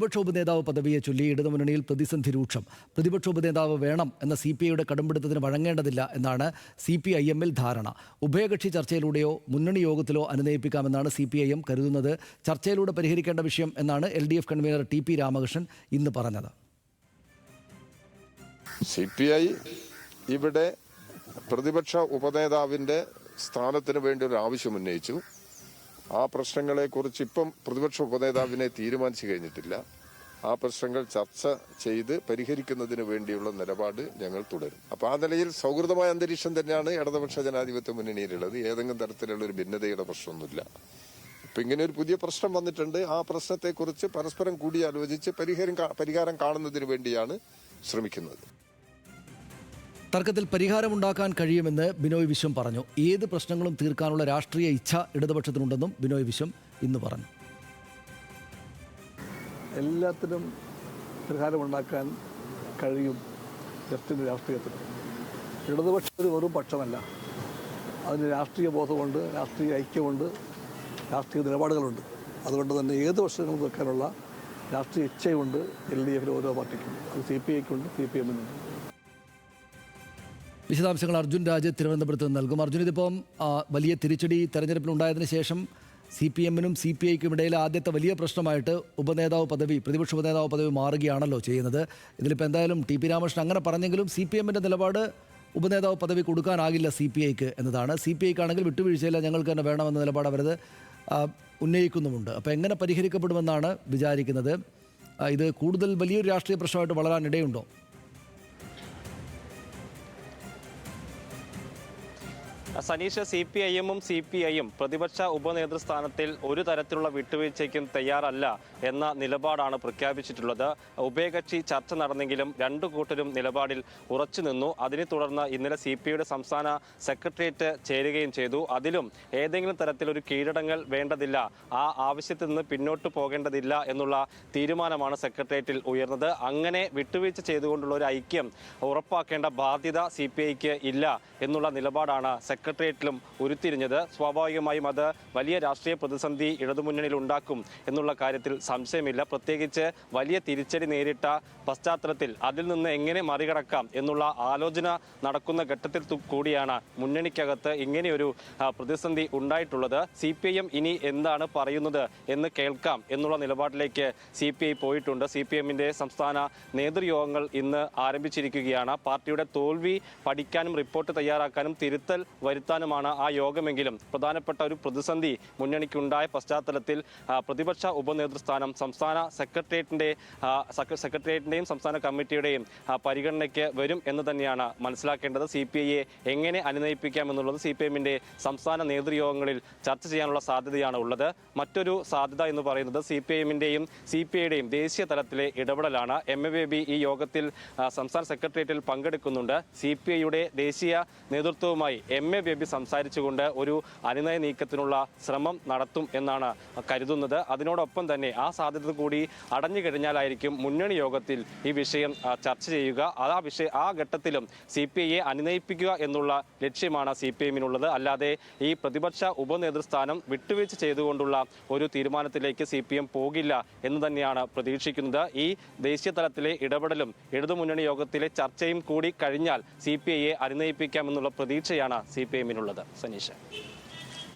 പ്രതിപക്ഷ ഉപനേതാവ് പദവിയെ ചൊല്ലി ഇടതുമുന്നണിയിൽ പ്രതിസന്ധി രൂക്ഷം. പ്രതിപക്ഷ ഉപനേതാവ് വേണം എന്ന CPIയുടെ കടുംപിടുത്തത്തിന് വഴങ്ങേണ്ടതില്ല എന്നാണ് CPIM-ൽ ധാരണ. ഉഭയകക്ഷി ചർച്ചയിലൂടെയോ മുന്നണി യോഗത്തിലോ അനുനയിപ്പിക്കാമെന്നാണ് CPIM കരുതുന്നത്. ചർച്ചയിലൂടെ പരിഹരിക്കേണ്ട വിഷയം എന്നാണ് LDF കൺവീനർ TP രാമകൃഷ്ണൻ ഇന്ന് പറഞ്ഞത്. CPI ഇവിടെ പ്രതിപക്ഷ ഉപനേതാവിൻ്റെ സ്ഥാനത്തിന് വേണ്ടി ഒരു ആവശ്യം ഉന്നയിച്ചു. ആ പ്രശ്നങ്ങളെക്കുറിച്ച് ഇപ്പം പ്രതിപക്ഷ ഉപനേതാവിനെ തീരുമാനിച്ചു കഴിഞ്ഞിട്ടില്ല. ആ പ്രശ്നങ്ങൾ ചർച്ച ചെയ്ത് പരിഹരിക്കുന്നതിന് വേണ്ടിയുള്ള നിലപാട് ഞങ്ങൾ തുടരും. അപ്പോൾ ആ നിലയിൽ സൗഹൃദമായ അന്തരീക്ഷം തന്നെയാണ് ഇടതുപക്ഷ ജനാധിപത്യ മുന്നണിയിലുള്ളത്. ഏതെങ്കിലും തരത്തിലുള്ള ഒരു ഭിന്നതയുടെ പ്രശ്നമൊന്നുമില്ല. ഇപ്പം ഇങ്ങനെ ഒരു പുതിയ പ്രശ്നം വന്നിട്ടുണ്ട്. ആ പ്രശ്നത്തെക്കുറിച്ച് പരസ്പരം കൂടിയാലോചിച്ച് പരിഹാരം കാണുന്നതിന് വേണ്ടിയാണ് ശ്രമിക്കുന്നത്. തർക്കത്തിൽ പരിഹാരമുണ്ടാക്കാൻ കഴിയുമെന്ന് ബിനോയ് വിശ്വം പറഞ്ഞു. ഏത് പ്രശ്നങ്ങളും തീർക്കാനുള്ള രാഷ്ട്രീയ ഇച്ഛ ഇടതുപക്ഷത്തിനുണ്ടെന്നും ബിനോയ് വിശ്വം ഇന്ന് പറഞ്ഞു. എല്ലാത്തിനും പരിഹാരമുണ്ടാക്കാൻ കഴിയും ലെഫ്റ്റിൻ്റെ രാഷ്ട്രീയത്തിൽ. ഇടതുപക്ഷം ഒരു വെറും പക്ഷമല്ല. അതിന് രാഷ്ട്രീയ ബോധമുണ്ട്, രാഷ്ട്രീയ ഐക്യമുണ്ട്, രാഷ്ട്രീയ നിലപാടുകളുണ്ട്. അതുകൊണ്ട് തന്നെ ഏത് പ്രശ്നങ്ങളും തീർക്കാനുള്ള രാഷ്ട്രീയ ഇച്ഛയുണ്ട് LDF-ലെ ഓരോ പാർട്ടിക്കും. അത് CPI-ക്കുണ്ട്, CPM-നുണ്ട്. വിശദാംശങ്ങൾ അർജുൻ രാജ് തിരുവനന്തപുരത്ത് നൽകും. അർജുൻ, ഇതിപ്പം വലിയ തിരിച്ചടി തെരഞ്ഞെടുപ്പിലുണ്ടായതിനു ശേഷം CPM-നും CPI-ക്കും ഇടയിൽ ആദ്യത്തെ വലിയ പ്രശ്നമായിട്ട് പ്രതിപക്ഷ ഉപനേതാവ് പദവി മാറുകയാണല്ലോ ചെയ്യുന്നത്. ഇതിലിപ്പോൾ എന്തായാലും TP രാമകൃഷ്ണൻ അങ്ങനെ പറഞ്ഞെങ്കിലും CPM-ൻ്റെ നിലപാട് ഉപനേതാവ് പദവി കൊടുക്കാനാകില്ല CPI-ക്ക് എന്നതാണ്. CPI-ക്കാണെങ്കിൽ വിട്ടുവീഴ്ചയില്ല, ഞങ്ങൾക്ക് തന്നെ വേണമെന്ന നിലപാട് അവരത് ഉന്നയിക്കുന്നുമുണ്ട്. അപ്പോൾ എങ്ങനെ പരിഹരിക്കപ്പെടുമെന്നാണ് വിചാരിക്കുന്നത്? ഇത് കൂടുതൽ വലിയൊരു രാഷ്ട്രീയ പ്രശ്നമായിട്ട് വളരാനിടയുണ്ടോ? സനീഷ്, CPIM-ഉം CPI-യും പ്രതിപക്ഷ ഉപനേതൃസ്ഥാനത്തിൽ ഒരു തരത്തിലുള്ള വിട്ടുവീഴ്ചയ്ക്കും തയ്യാറല്ല എന്ന നിലപാടാണ് പ്രഖ്യാപിച്ചിട്ടുള്ളത്. ഉഭയകക്ഷി ചർച്ച നടന്നെങ്കിലും രണ്ടു കൂട്ടരും നിലപാടിൽ ഉറച്ചു നിന്നു. അതിനെ തുടർന്ന് ഇന്നലെ CPI-യുടെ സംസ്ഥാന സെക്രട്ടേറിയറ്റ് ചേരുകയും ചെയ്തു. അതിലും ഏതെങ്കിലും തരത്തിലൊരു കീഴടങ്ങൽ വേണ്ടതില്ല, ആ ആവശ്യത്തിൽ നിന്ന് പിന്നോട്ട് പോകേണ്ടതില്ല എന്നുള്ള തീരുമാനമാണ് സെക്രട്ടേറിയറ്റിൽ ഉയർന്നത്. അങ്ങനെ വിട്ടുവീഴ്ച ചെയ്തുകൊണ്ടുള്ള ഒരു ഐക്യം ഉറപ്പാക്കേണ്ട ബാധ്യത CPI-ക്ക് ഇല്ല എന്നുള്ള നിലപാടാണ് സെക്രട്ടേറിയറ്റിലും ഉരുത്തിരിഞ്ഞത്. സ്വാഭാവികമായും അത് വലിയ രാഷ്ട്രീയ പ്രതിസന്ധി ഇടതുമുന്നണിയിൽ ഉണ്ടാക്കും എന്നുള്ള കാര്യത്തിൽ സംശയമില്ല. പ്രത്യേകിച്ച് വലിയ തിരിച്ചടി നേരിട്ട പശ്ചാത്തലത്തിൽ അതിൽ നിന്ന് എങ്ങനെ മറികടക്കാം എന്നുള്ള ആലോചന നടക്കുന്ന ഘട്ടത്തിൽ കൂടിയാണ് മുന്നണിക്കകത്ത് ഇങ്ങനെയൊരു പ്രതിസന്ധി ഉണ്ടായിട്ടുള്ളത്. CPIM ഇനി എന്താണ് പറയുന്നത് എന്ന് കേൾക്കാം എന്നുള്ള നിലപാടിലേക്ക് CPI പോയിട്ടുണ്ട്. CPM-ന്റെ സംസ്ഥാന നേതൃയോഗങ്ങൾ ഇന്ന് ആരംഭിച്ചിരിക്കുകയാണ്. പാർട്ടിയുടെ തോൽവി പഠിക്കാനും റിപ്പോർട്ട് തയ്യാറാക്കാനും തിരുത്തൽ വരുത്താനുമാണ് ആ യോഗമെങ്കിലും പ്രധാനപ്പെട്ട ഒരു പ്രതിസന്ധി മുന്നണിക്കുണ്ടായ പശ്ചാത്തലത്തിൽ പ്രതിപക്ഷ ഉപനേതൃസ്ഥാനം സംസ്ഥാന സെക്രട്ടേറിയറ്റിന്റെയും സംസ്ഥാന കമ്മിറ്റിയുടെയും പരിഗണനയ്ക്ക് വരും എന്ന് തന്നെയാണ് മനസ്സിലാക്കേണ്ടത്. CPI-യെ എങ്ങനെ അനുനയിപ്പിക്കാമെന്നുള്ളത് CPM-ന്റെ സംസ്ഥാന നേതൃയോഗങ്ങളിൽ ചർച്ച ചെയ്യാനുള്ള സാധ്യതയാണ് ഉള്ളത്. മറ്റൊരു സാധ്യത എന്ന് പറയുന്നത് CPIM-ന്റെയും CPI-യുടെയും ദേശീയ തലത്തിലെ ഇടപെടലാണ്. MA ബേബി ഈ യോഗത്തിൽ സംസ്ഥാന സെക്രട്ടേറിയറ്റിൽ പങ്കെടുക്കുന്നുണ്ട്. CPI-യുടെ ദേശീയ നേതൃത്വവുമായി MA ബേബി സംസാരിച്ചുകൊണ്ട് ഒരു അനുനയ നീക്കത്തിനുള്ള ശ്രമം നടത്തും എന്നാണ് കരുതുന്നത്. അതിനോടൊപ്പം തന്നെ ആ സാധ്യത കൂടി അടഞ്ഞു കഴിഞ്ഞാലായിരിക്കും മുന്നണി യോഗത്തിൽ ഈ വിഷയം ചർച്ച ചെയ്യുക. ആ ഘട്ടത്തിലും CPI-യെ അനുനയിപ്പിക്കുക എന്നുള്ള ലക്ഷ്യമാണ് CPM-നുള്ളത്. അല്ലാതെ ഈ പ്രതിപക്ഷ ഉപനേതൃസ്ഥാനം വിട്ടുവീഴ്ച ചെയ്തുകൊണ്ടുള്ള ഒരു തീരുമാനത്തിലേക്ക് CPM പോകില്ല എന്ന് തന്നെയാണ് പ്രതീക്ഷിക്കുന്നത്. ഈ ദേശീയ തലത്തിലെ ഇടപെടലും ഇടതുമുന്നണി യോഗത്തിലെ ചർച്ചയും കൂടി കഴിഞ്ഞാൽ CPI-യെ അനുനയിപ്പിക്കാമെന്നുള്ള പ്രതീക്ഷയാണ് CPM-നുള്ളത്. സനീഷ്.